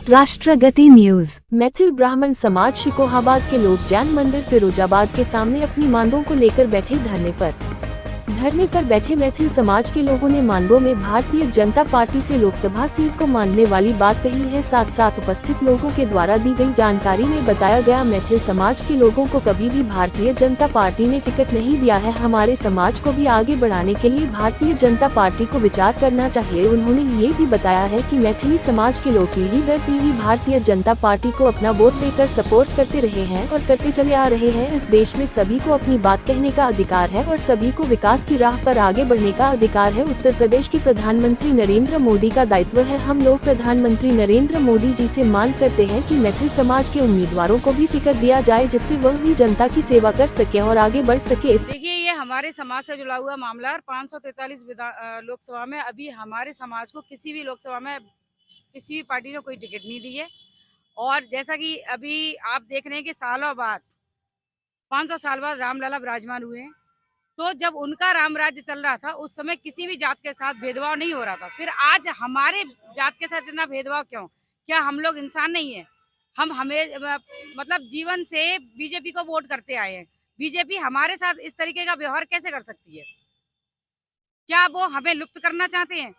राष्ट्रगति news. Maithil ब्राह्मण समाज शिकोहाबाद के लोग जैन मंदिर फिरोजाबाद के सामने अपनी मांगों को लेकर बैठे धरने पर बैठे मैथिल समाज के लोगों ने मांगों में भारतीय जनता पार्टी से लोकसभा सीट को मांगने वाली बात कही है। साथ साथ उपस्थित लोगों के द्वारा दी गई जानकारी में बताया गया, मैथिल समाज के लोगों को कभी भी भारतीय जनता पार्टी ने टिकट नहीं दिया है। हमारे समाज को भी आगे बढ़ाने के लिए भारतीय जनता पार्टी को विचार करना चाहिए। उन्होंने ये भी बताया है कि मैथिली समाज के लोग पीढ़ी दर पीढ़ी भारतीय जनता पार्टी को अपना वोट देकर सपोर्ट करते रहे हैं और करते चले आ रहे हैं। इस देश में सभी को अपनी बात कहने का अधिकार है और सभी को विकास की राह पर आगे बढ़ने का अधिकार है। उत्तर प्रदेश के प्रधानमंत्री नरेंद्र मोदी का दायित्व है। हम लोग प्रधानमंत्री नरेंद्र मोदी जी से मांग करते हैं कि मैथिल समाज के उम्मीदवारों को भी टिकट दिया जाए, जिससे वह भी जनता की सेवा कर सके और आगे बढ़ सके। देखिए, ये हमारे समाज से जुड़ा हुआ मामला है। 543 लोकसभा में अभी हमारे समाज को किसी भी लोकसभा में किसी भी पार्टी ने कोई टिकट नहीं दी है। और जैसा कि अभी आप देख रहे हैं कि सालों बाद 500 साल बाद रामलला विराजमान हुए हैं, तो जब उनका राम राज्य चल रहा था उस समय किसी भी जात के साथ भेदभाव नहीं हो रहा था। फिर आज हमारे जात के साथ इतना भेदभाव क्यों? क्या हम लोग इंसान नहीं है? हम हमें मतलब जीवन से बीजेपी को वोट करते आए हैं। बीजेपी हमारे साथ इस तरीके का व्यवहार कैसे कर सकती है? क्या वो हमें लुप्त करना चाहते हैं?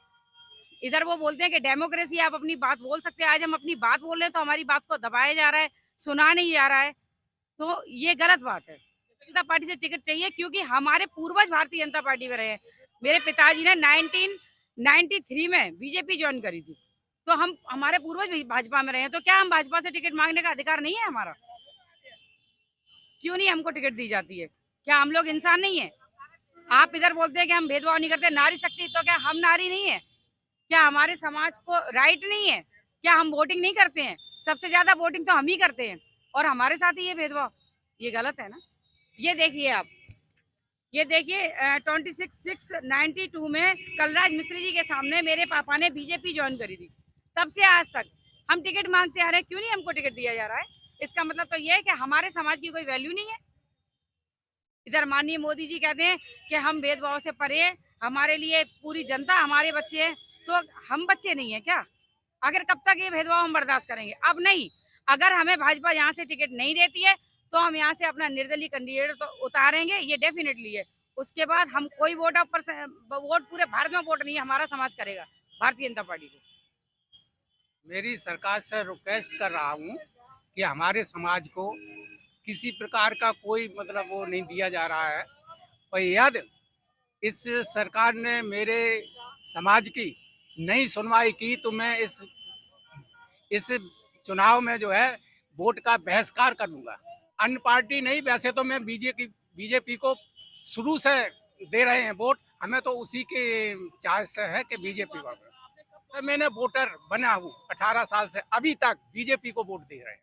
इधर वो बोलते हैं कि डेमोक्रेसी, आप अपनी बात बोल सकते हैं। आज हम अपनी बात बोल रहे हैं तो हमारी बात को दबाया जा रहा है, सुना नहीं जा रहा है, तो ये गलत बात है। जनता पार्टी से टिकट चाहिए क्योंकि हमारे पूर्वज भारतीय जनता पार्टी में रहे। मेरे पिताजी ने 1993 में बीजेपी ज्वाइन करी थी, तो हम हमारे पूर्वज भी भाजपा में रहे हैं। तो क्या हम भाजपा से टिकट मांगने का अधिकार नहीं है हमारा? क्यों नहीं हमको टिकट दी जाती है? क्या हम लोग इंसान नहीं है? आप इधर बोलते हैं कि हम भेदभाव नहीं करते, नारी शक्ति, तो क्या हम नारी नहीं है? क्या हमारे समाज को राइट नहीं है? क्या हम वोटिंग नहीं करते हैं? सबसे ज्यादा वोटिंग तो हम ही करते हैं और हमारे साथ ही ये भेदभाव, ये गलत है ना। ये देखिए आप, ये देखिए 26/6/92 में कलराज मिश्र जी के सामने मेरे पापा ने बीजेपी ज्वाइन करी थी। तब से आज तक हम टिकट मांगते आ रहे हैं। क्यों नहीं हमको टिकट दिया जा रहा है? इसका मतलब तो ये है कि हमारे समाज की कोई वैल्यू नहीं है। इधर माननीय मोदी जी कहते हैं कि हम भेदभाव से परे हैं, हमारे लिए पूरी जनता हमारे बच्चे हैं। तो हम बच्चे नहीं है क्या? आखिर कब तक ये भेदभाव हम बर्दाश्त करेंगे? अब नहीं। अगर हमें भाजपा यहाँ से टिकट नहीं देती है तो हम यहाँ से अपना निर्दलीय कैंडिडेट तो उतारेंगे, ये डेफिनेटली है। उसके बाद हम कोई वोट पूरे भारत में वोट नहीं, हमारा समाज करेगा भारतीय जनता पार्टी को। मेरी सरकार से रिक्वेस्ट कर रहा हूँ कि हमारे समाज को किसी प्रकार का कोई मतलब वो नहीं दिया जा रहा है। और यदि इस सरकार ने मेरे समाज की नहीं सुनवाई की तो मैं इस चुनाव में जो है वोट का बहिष्कार कर दूंगा। अन्य पार्टी नहीं, वैसे तो मैं बीजेपी को शुरू से दे रहे हैं वोट, हमें तो उसी के चार्ज से है कि बीजेपी को। तो मैंने वोटर बना हूँ 18 साल से, अभी तक बीजेपी को वोट दे रहे हैं।